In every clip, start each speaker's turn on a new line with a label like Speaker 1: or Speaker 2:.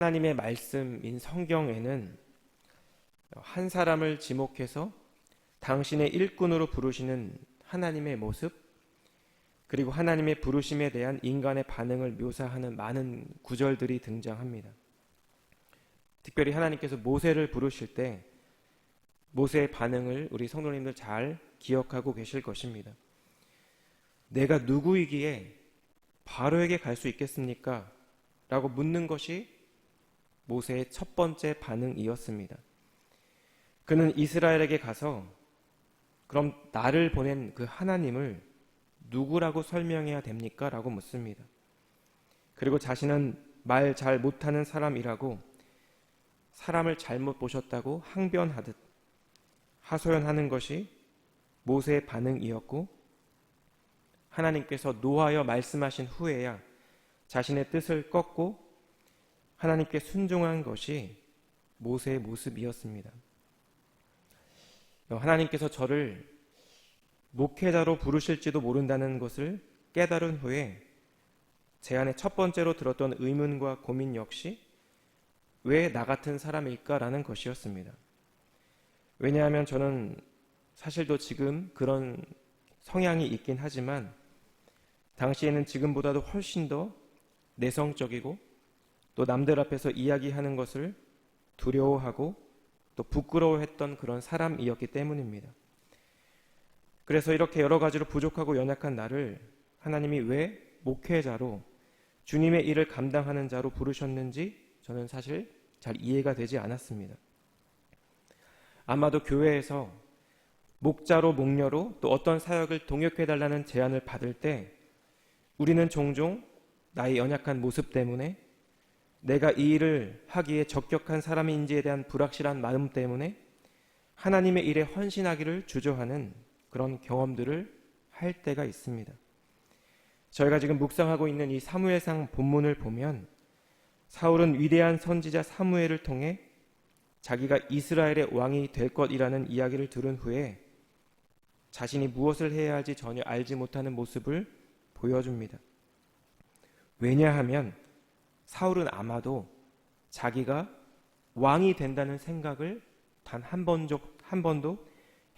Speaker 1: 하나님의 말씀인 성경에는 한 사람을 지목해서 당신의 일꾼으로 부르시는 하나님의 모습, 그리고 하나님의 부르심에 대한 인간의 반응을 묘사하는 많은 구절들이 등장합니다. 특별히 하나님께서 모세를 부르실 때 모세의 반응을 우리 성도님들 잘 기억하고 계실 것입니다. 내가 누구이기에 바로에게 갈 수 있겠습니까? 라고 묻는 것이 모세의 첫 번째 반응이었습니다. 그는 이스라엘에게 가서 그럼 나를 보낸 그 하나님을 누구라고 설명해야 됩니까? 라고 묻습니다. 그리고 자신은 말 잘 못하는 사람이라고 사람을 잘못 보셨다고 항변하듯 하소연하는 것이 모세의 반응이었고, 하나님께서 노하여 말씀하신 후에야 자신의 뜻을 꺾고 하나님께 순종한 것이 모세의 모습이었습니다. 하나님께서 저를 목회자로 부르실지도 모른다는 것을 깨달은 후에 제 안에 첫 번째로 들었던 의문과 고민 역시 왜 나 같은 사람일까라는 것이었습니다. 왜냐하면 저는 사실도 지금 그런 성향이 있긴 하지만 당시에는 지금보다도 훨씬 더 내성적이고 또 남들 앞에서 이야기하는 것을 두려워하고 또 부끄러워했던 그런 사람이었기 때문입니다. 그래서 이렇게 여러 가지로 부족하고 연약한 나를 하나님이 왜 목회자로 주님의 일을 감당하는 자로 부르셨는지 저는 사실 잘 이해가 되지 않았습니다. 아마도 교회에서 목자로 목녀로 또 어떤 사역을 동역해달라는 제안을 받을 때 우리는 종종 나의 연약한 모습 때문에 내가 이 일을 하기에 적격한 사람인지에 대한 불확실한 마음 때문에 하나님의 일에 헌신하기를 주저하는 그런 경험들을 할 때가 있습니다. 저희가 지금 묵상하고 있는 이 사무엘상 본문을 보면 사울은 위대한 선지자 사무엘을 통해 자기가 이스라엘의 왕이 될 것이라는 이야기를 들은 후에 자신이 무엇을 해야 할지 전혀 알지 못하는 모습을 보여줍니다. 왜냐하면 사울은 아마도 자기가 왕이 된다는 생각을 단 한 번도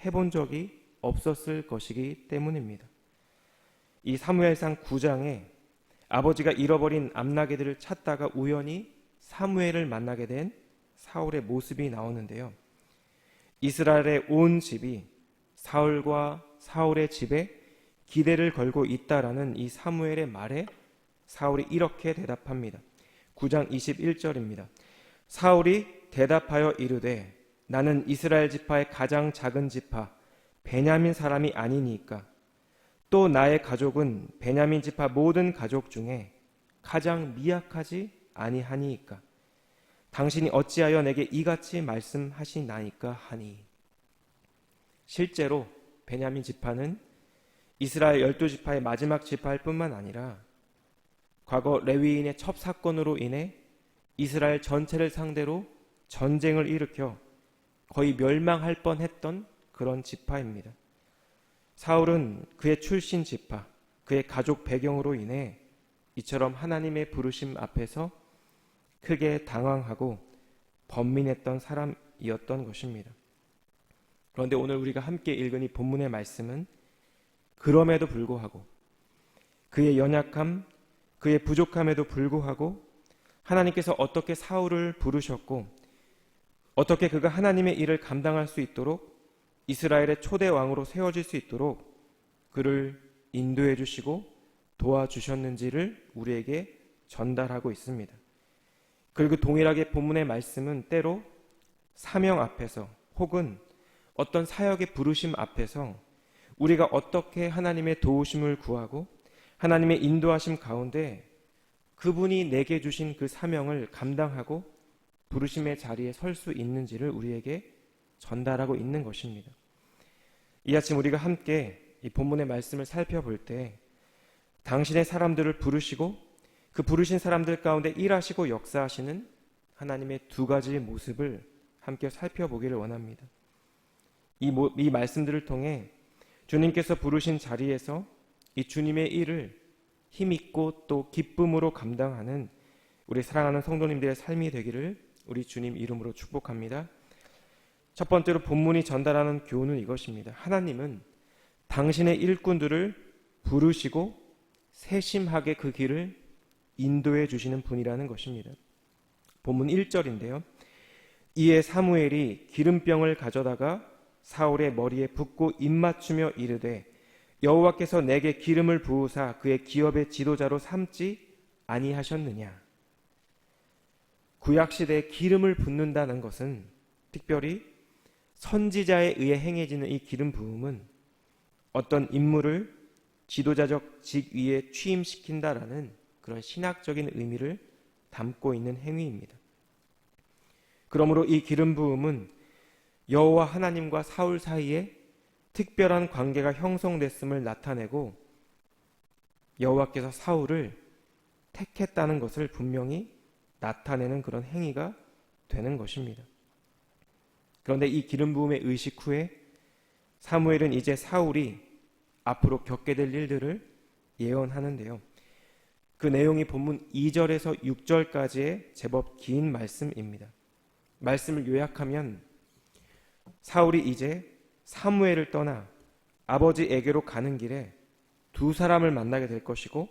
Speaker 1: 해본 적이 없었을 것이기 때문입니다. 이 사무엘상 9장에 아버지가 잃어버린 암나귀들을 찾다가 우연히 사무엘을 만나게 된 사울의 모습이 나오는데요. 이스라엘의 온 집이 사울과 사울의 집에 기대를 걸고 있다라는 이 사무엘의 말에 사울이 이렇게 대답합니다. 9장 21절입니다. 사울이 대답하여 이르되 나는 이스라엘 지파의 가장 작은 지파 베냐민 사람이 아니니까 또 나의 가족은 베냐민 지파 모든 가족 중에 가장 미약하지 아니하니까 당신이 어찌하여 내게 이같이 말씀하시나이까 하니. 실제로 베냐민 지파는 이스라엘 12지파의 마지막 지파일 뿐만 아니라 과거 레위인의 첩사건으로 인해 이스라엘 전체를 상대로 전쟁을 일으켜 거의 멸망할 뻔했던 그런 지파입니다. 사울은 그의 출신 지파, 그의 가족 배경으로 인해 이처럼 하나님의 부르심 앞에서 크게 당황하고 번민했던 사람이었던 것입니다. 그런데 오늘 우리가 함께 읽은 이 본문의 말씀은 그럼에도 불구하고 그의 연약함, 그의 부족함에도 불구하고 하나님께서 어떻게 사울을 부르셨고 어떻게 그가 하나님의 일을 감당할 수 있도록 이스라엘의 초대 왕으로 세워질 수 있도록 그를 인도해 주시고 도와주셨는지를 우리에게 전달하고 있습니다. 그리고 동일하게 본문의 말씀은 때로 사명 앞에서 혹은 어떤 사역의 부르심 앞에서 우리가 어떻게 하나님의 도우심을 구하고 하나님의 인도하심 가운데 그분이 내게 주신 그 사명을 감당하고 부르심의 자리에 설 수 있는지를 우리에게 전달하고 있는 것입니다. 이 아침 우리가 함께 이 본문의 말씀을 살펴볼 때 당신의 사람들을 부르시고 그 부르신 사람들 가운데 일하시고 역사하시는 하나님의 두 가지의 모습을 함께 살펴보기를 원합니다. 이 말씀들을 통해 주님께서 부르신 자리에서 이 주님의 일을 힘있고 또 기쁨으로 감당하는 우리 사랑하는 성도님들의 삶이 되기를 우리 주님 이름으로 축복합니다. 첫 번째로 본문이 전달하는 교훈은 이것입니다. 하나님은 당신의 일꾼들을 부르시고 세심하게 그 길을 인도해 주시는 분이라는 것입니다. 본문 1절인데요. 이에 사무엘이 기름병을 가져다가 사울의 머리에 붓고 입맞추며 이르되 여호와께서 내게 기름을 부으사 그의 기업의 지도자로 삼지 아니하셨느냐. 구약시대에 기름을 붓는다는 것은 특별히 선지자에 의해 행해지는 이 기름 부음은 어떤 인물을 지도자적 직위에 취임시킨다라는 그런 신학적인 의미를 담고 있는 행위입니다. 그러므로 이 기름 부음은 여호와 하나님과 사울 사이에 특별한 관계가 형성됐음을 나타내고 여호와께서 사울을 택했다는 것을 분명히 나타내는 그런 행위가 되는 것입니다. 그런데 이 기름 부음의 의식 후에 사무엘은 이제 사울이 앞으로 겪게 될 일들을 예언하는데요. 그 내용이 본문 2절에서 6절까지의 제법 긴 말씀입니다. 말씀을 요약하면 사울이 이제 사무엘을 떠나 아버지에게로 가는 길에 두 사람을 만나게 될 것이고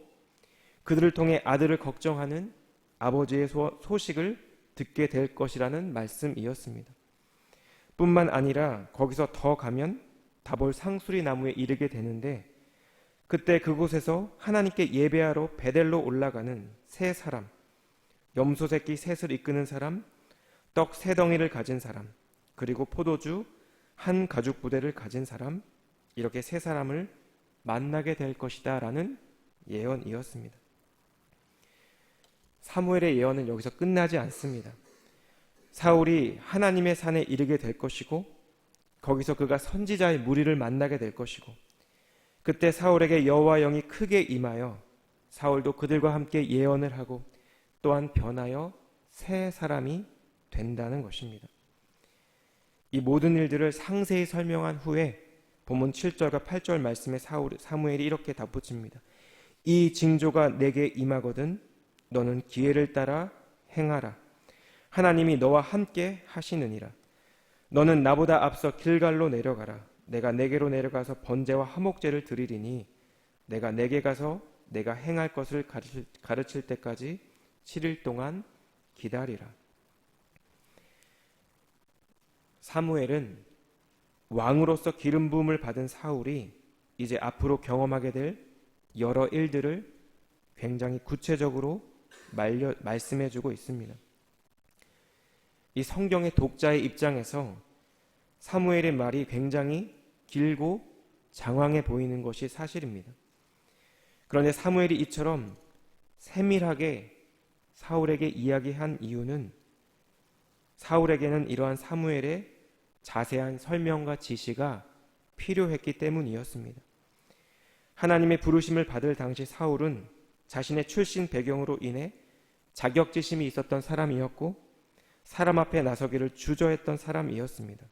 Speaker 1: 그들을 통해 아들을 걱정하는 아버지의 소식을 듣게 될 것이라는 말씀이었습니다. 뿐만 아니라 거기서 더 가면 다볼 상수리 나무에 이르게 되는데 그때 그곳에서 하나님께 예배하러 베델로 올라가는 세 사람, 염소 새끼 셋을 이끄는 사람, 떡 세 덩이를 가진 사람, 그리고 포도주 한 가죽 부대를 가진 사람, 이렇게 세 사람을 만나게 될 것이다 라는 예언이었습니다. 사무엘의 예언은 여기서 끝나지 않습니다. 사울이 하나님의 산에 이르게 될 것이고 거기서 그가 선지자의 무리를 만나게 될 것이고 그때 사울에게 여호와 영이 크게 임하여 사울도 그들과 함께 예언을 하고 또한 변하여 새 사람이 된다는 것입니다. 이 모든 일들을 상세히 설명한 후에 본문 7절과 8절 말씀에 사무엘이 이렇게 덧붙입니다. 이 징조가 내게 임하거든 너는 기회를 따라 행하라. 하나님이 너와 함께 하시느니라. 너는 나보다 앞서 길갈로 내려가라. 내가 내게로 내려가서 번제와 화목제를 드리리니 내가 내게 가서 내가 행할 것을 가르칠 때까지 7일 동안 기다리라. 사무엘은 왕으로서 기름 부음을 받은 사울이 이제 앞으로 경험하게 될 여러 일들을 굉장히 구체적으로 말씀해주고 있습니다. 이 성경의 독자의 입장에서 사무엘의 말이 굉장히 길고 장황해 보이는 것이 사실입니다. 그런데 사무엘이 이처럼 세밀하게 사울에게 이야기한 이유는 사울에게는 이러한 사무엘의 자세한 설명과 지시가 필요했기 때문이었습니다. 하나님의 부르심을 받을 당시 사울은 자신의 출신 배경으로 인해 자격지심이 있었던 사람이었고 사람 앞에 나서기를 주저했던 사람이었습니다.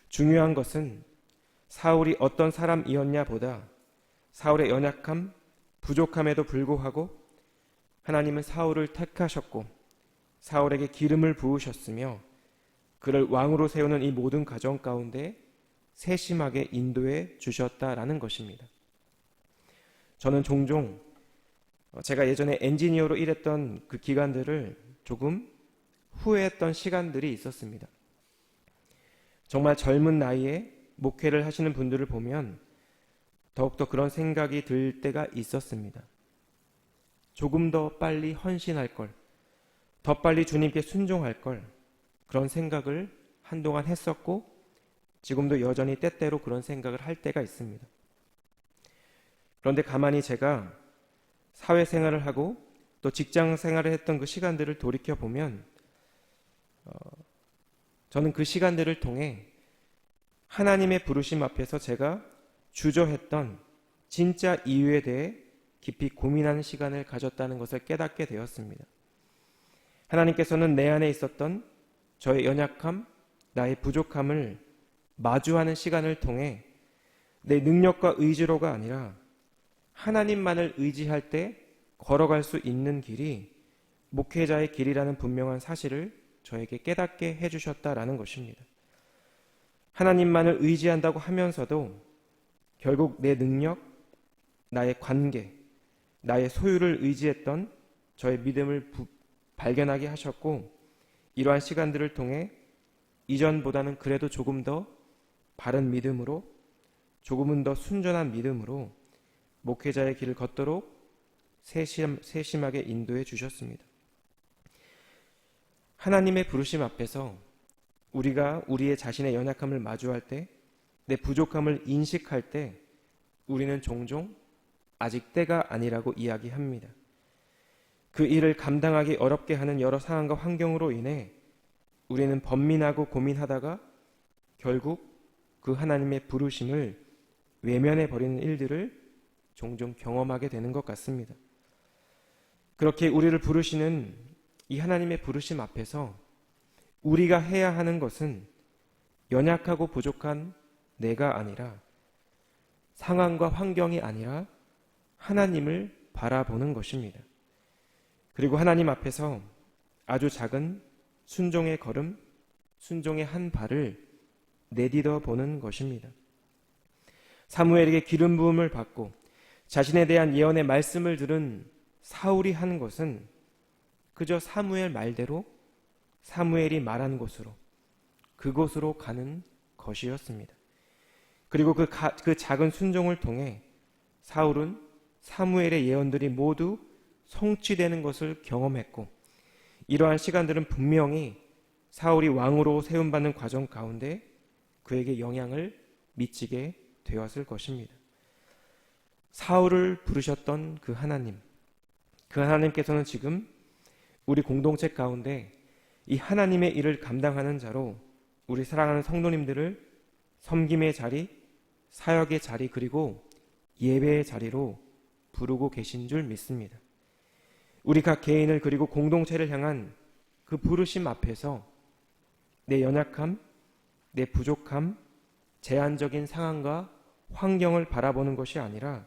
Speaker 1: 중요한 것은 사울이 어떤 사람이었냐 보다 사울의 연약함, 부족함에도 불구하고 하나님은 사울을 택하셨고 사울에게 기름을 부으셨으며 그를 왕으로 세우는 이 모든 과정 가운데 세심하게 인도해 주셨다라는 것입니다. 저는 종종 제가 예전에 엔지니어로 일했던 그 기간들을 조금 후회했던 시간들이 있었습니다. 정말 젊은 나이에 목회를 하시는 분들을 보면 더욱더 그런 생각이 들 때가 있었습니다. 조금 더 빨리 헌신할 걸, 더 빨리 주님께 순종할 걸, 그런 생각을 한동안 했었고 지금도 여전히 때때로 그런 생각을 할 때가 있습니다. 그런데 가만히 제가 사회생활을 하고 또 직장생활을 했던 그 시간들을 돌이켜보면 저는 그 시간들을 통해 하나님의 부르심 앞에서 제가 주저했던 진짜 이유에 대해 깊이 고민하는 시간을 가졌다는 것을 깨닫게 되었습니다. 하나님께서는 내 안에 있었던 저의 연약함, 나의 부족함을 마주하는 시간을 통해 내 능력과 의지로가 아니라 하나님만을 의지할 때 걸어갈 수 있는 길이 목회자의 길이라는 분명한 사실을 저에게 깨닫게 해주셨다라는 것입니다. 하나님만을 의지한다고 하면서도 결국 내 능력, 나의 관계, 나의 소유를 의지했던 저의 믿음을 발견하게 하셨고, 이러한 시간들을 통해 이전보다는 그래도 조금 더 바른 믿음으로, 조금은 더 순전한 믿음으로 목회자의 길을 걷도록 세심하게 인도해 주셨습니다. 하나님의 부르심 앞에서 우리가 우리의 자신의 연약함을 마주할 때, 내 부족함을 인식할 때 우리는 종종 아직 때가 아니라고 이야기합니다. 그 일을 감당하기 어렵게 하는 여러 상황과 환경으로 인해 우리는 번민하고 고민하다가 결국 그 하나님의 부르심을 외면해 버리는 일들을 종종 경험하게 되는 것 같습니다. 그렇게 우리를 부르시는 이 하나님의 부르심 앞에서 우리가 해야 하는 것은 연약하고 부족한 내가 아니라, 상황과 환경이 아니라 하나님을 바라보는 것입니다. 그리고 하나님 앞에서 아주 작은 순종의 걸음, 순종의 한 발을 내딛어 보는 것입니다. 사무엘에게 기름 부음을 받고 자신에 대한 예언의 말씀을 들은 사울이 한 것은 그저 사무엘 말대로 사무엘이 말한 곳으로, 그곳으로 가는 것이었습니다. 그리고 그 작은 순종을 통해 사울은 사무엘의 예언들이 모두 성취되는 것을 경험했고, 이러한 시간들은 분명히 사울이 왕으로 세움받는 과정 가운데 그에게 영향을 미치게 되었을 것입니다. 사울을 부르셨던 그 하나님께서는 지금 우리 공동체 가운데 이 하나님의 일을 감당하는 자로 우리 사랑하는 성도님들을 섬김의 자리, 사역의 자리, 그리고 예배의 자리로 부르고 계신 줄 믿습니다. 우리 각 개인을 그리고 공동체를 향한 그 부르심 앞에서 내 연약함, 내 부족함, 제한적인 상황과 환경을 바라보는 것이 아니라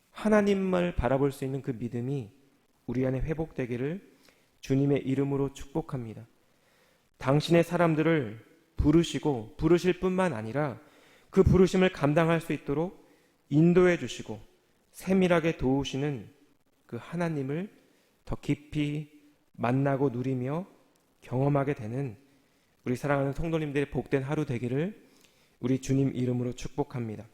Speaker 1: 하나님을 바라볼 수 있는 그 믿음이 우리 안에 회복되기를 주님의 이름으로 축복합니다. 당신의 사람들을 부르시고 부르실 뿐만 아니라 그 부르심을 감당할 수 있도록 인도해 주시고 세밀하게 도우시는 그 하나님을 더 깊이 만나고 누리며 경험하게 되는 우리 사랑하는 성도님들의 복된 하루 되기를 우리 주님 이름으로 축복합니다.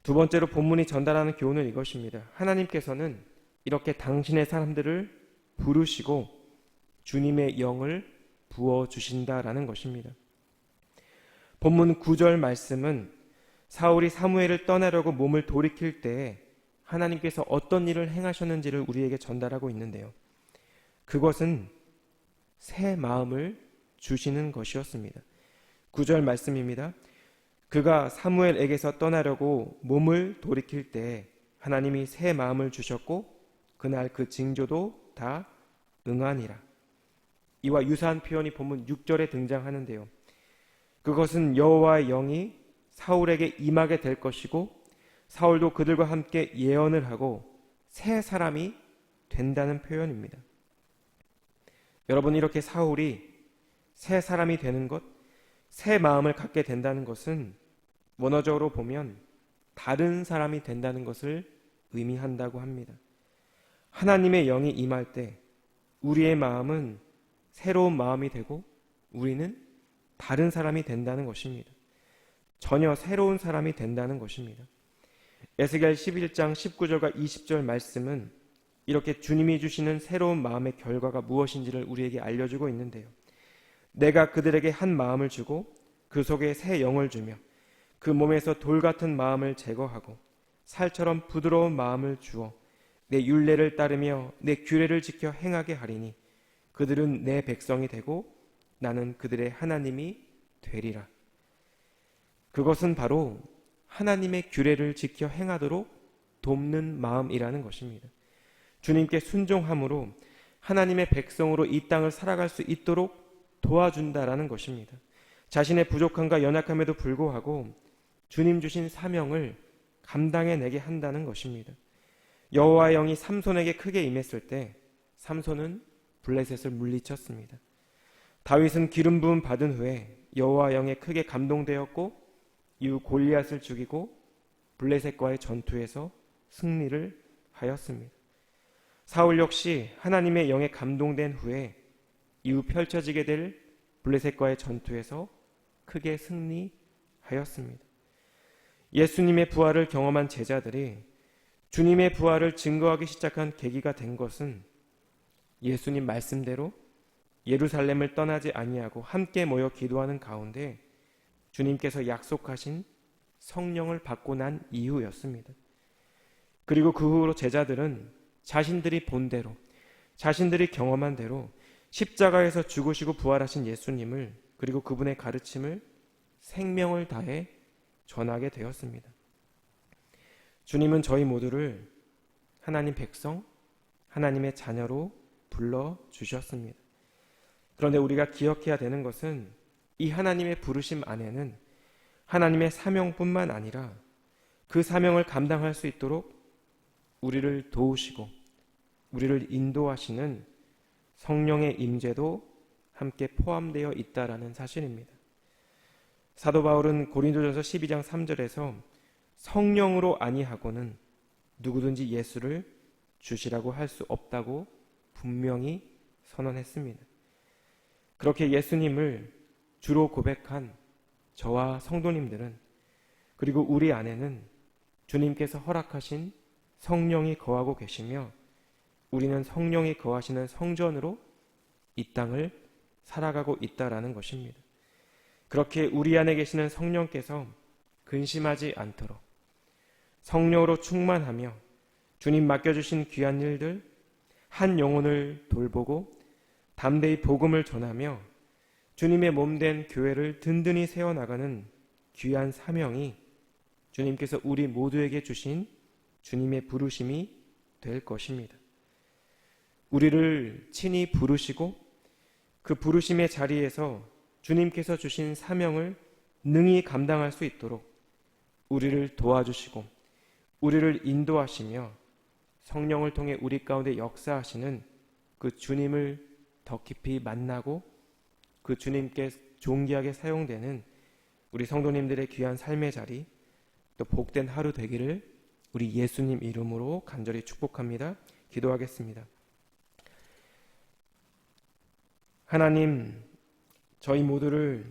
Speaker 1: 두 번째로 본문이 전달하는 교훈은 이것입니다. 하나님께서는 이렇게 당신의 사람들을 부르시고 주님의 영을 부어주신다라는 것입니다. 본문 9절 말씀은 사울이 사무엘을 떠나려고 몸을 돌이킬 때에 하나님께서 어떤 일을 행하셨는지를 우리에게 전달하고 있는데요. 그것은 새 마음을 주시는 것이었습니다. 9절 말씀입니다. 그가 사무엘에게서 떠나려고 몸을 돌이킬 때 하나님이 새 마음을 주셨고 그날 그 징조도 다 응하니라. 이와 유사한 표현이 본문 6절에 등장하는데요. 그것은 여호와의 영이 사울에게 임하게 될 것이고 사울도 그들과 함께 예언을 하고 새 사람이 된다는 표현입니다. 여러분, 이렇게 사울이 새 사람이 되는 것, 새 마음을 갖게 된다는 것은 원어적으로 보면 다른 사람이 된다는 것을 의미한다고 합니다. 하나님의 영이 임할 때 우리의 마음은 새로운 마음이 되고 우리는 다른 사람이 된다는 것입니다. 전혀 새로운 사람이 된다는 것입니다. 에스겔 11장 19절과 20절 말씀은 이렇게 주님이 주시는 새로운 마음의 결과가 무엇인지를 우리에게 알려주고 있는데요. 내가 그들에게 한 마음을 주고 그 속에 새 영을 주며 그 몸에서 돌 같은 마음을 제거하고 살처럼 부드러운 마음을 주어 내 율례를 따르며 내 규례를 지켜 행하게 하리니 그들은 내 백성이 되고 나는 그들의 하나님이 되리라. 그것은 바로 하나님의 규례를 지켜 행하도록 돕는 마음이라는 것입니다. 주님께 순종함으로 하나님의 백성으로 이 땅을 살아갈 수 있도록 도와준다라는 것입니다. 자신의 부족함과 연약함에도 불구하고 주님 주신 사명을 감당해내게 한다는 것입니다. 여호와의 영이 삼손에게 크게 임했을 때 삼손은 블레셋을 물리쳤습니다. 다윗은 기름 부음 받은 후에 여호와 영에 크게 감동되었고 이후 골리앗을 죽이고 블레셋과의 전투에서 승리를 하였습니다. 사울 역시 하나님의 영에 감동된 후에 이후 펼쳐지게 될 블레셋과의 전투에서 크게 승리하였습니다. 예수님의 부활을 경험한 제자들이 주님의 부활을 증거하기 시작한 계기가 된 것은 예수님 말씀대로 예루살렘을 떠나지 아니하고 함께 모여 기도하는 가운데 주님께서 약속하신 성령을 받고 난 이후였습니다. 그리고 그 후로 제자들은 자신들이 본 대로, 자신들이 경험한 대로 십자가에서 죽으시고 부활하신 예수님을, 그리고 그분의 가르침을 생명을 다해 전하게 되었습니다. 주님은 저희 모두를 하나님 백성, 하나님의 자녀로 불러주셨습니다. 그런데 우리가 기억해야 되는 것은 이 하나님의 부르심 안에는 하나님의 사명뿐만 아니라 그 사명을 감당할 수 있도록 우리를 도우시고 우리를 인도하시는 성령의 임재도 함께 포함되어 있다라는 사실입니다. 사도 바울은 고린도전서 12장 3절에서 성령으로 아니하고는 누구든지 예수를 주시라고 할 수 없다고 분명히 선언했습니다. 그렇게 예수님을 주로 고백한 저와 성도님들은, 그리고 우리 안에는 주님께서 허락하신 성령이 거하고 계시며 우리는 성령이 거하시는 성전으로 이 땅을 살아가고 있다라는 것입니다. 그렇게 우리 안에 계시는 성령께서 근심하지 않도록 성령으로 충만하며 주님 맡겨주신 귀한 일들, 한 영혼을 돌보고 담대히 복음을 전하며 주님의 몸된 교회를 든든히 세워나가는 귀한 사명이 주님께서 우리 모두에게 주신 주님의 부르심이 될 것입니다. 우리를 친히 부르시고 그 부르심의 자리에서 주님께서 주신 사명을 능히 감당할 수 있도록 우리를 도와주시고 우리를 인도하시며 성령을 통해 우리 가운데 역사하시는 그 주님을 더 깊이 만나고 그 주님께 존귀하게 사용되는 우리 성도님들의 귀한 삶의 자리, 또 복된 하루 되기를 우리 예수님 이름으로 간절히 축복합니다. 기도하겠습니다. 하나님, 저희 모두를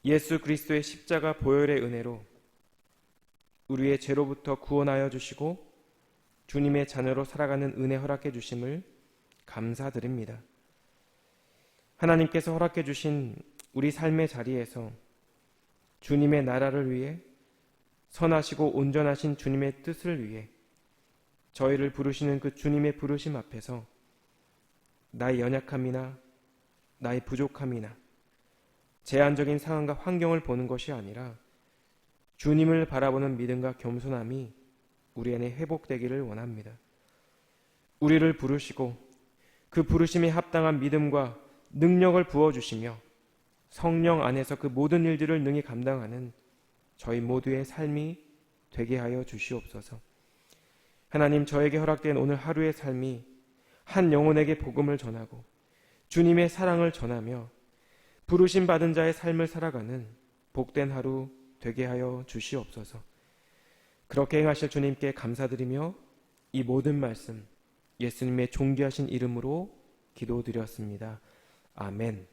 Speaker 1: 예수 그리스도의 십자가 보혈의 은혜로 우리의 죄로부터 구원하여 주시고 주님의 자녀로 살아가는 은혜 허락해 주심을 감사드립니다. 하나님께서 허락해 주신 우리 삶의 자리에서 주님의 나라를 위해 선하시고 온전하신 주님의 뜻을 위해 저희를 부르시는 그 주님의 부르심 앞에서 나의 연약함이나 나의 부족함이나 제한적인 상황과 환경을 보는 것이 아니라 주님을 바라보는 믿음과 겸손함이 우리 안에 회복되기를 원합니다. 우리를 부르시고 그 부르심에 합당한 믿음과 능력을 부어주시며 성령 안에서 그 모든 일들을 능히 감당하는 저희 모두의 삶이 되게 하여 주시옵소서. 하나님, 저에게 허락된 오늘 하루의 삶이 한 영혼에게 복음을 전하고 주님의 사랑을 전하며 부르심 받은 자의 삶을 살아가는 복된 하루 되게 하여 주시옵소서. 그렇게 행하실 주님께 감사드리며 이 모든 말씀 예수님의 존귀하신 이름으로 기도드렸습니다. 아멘.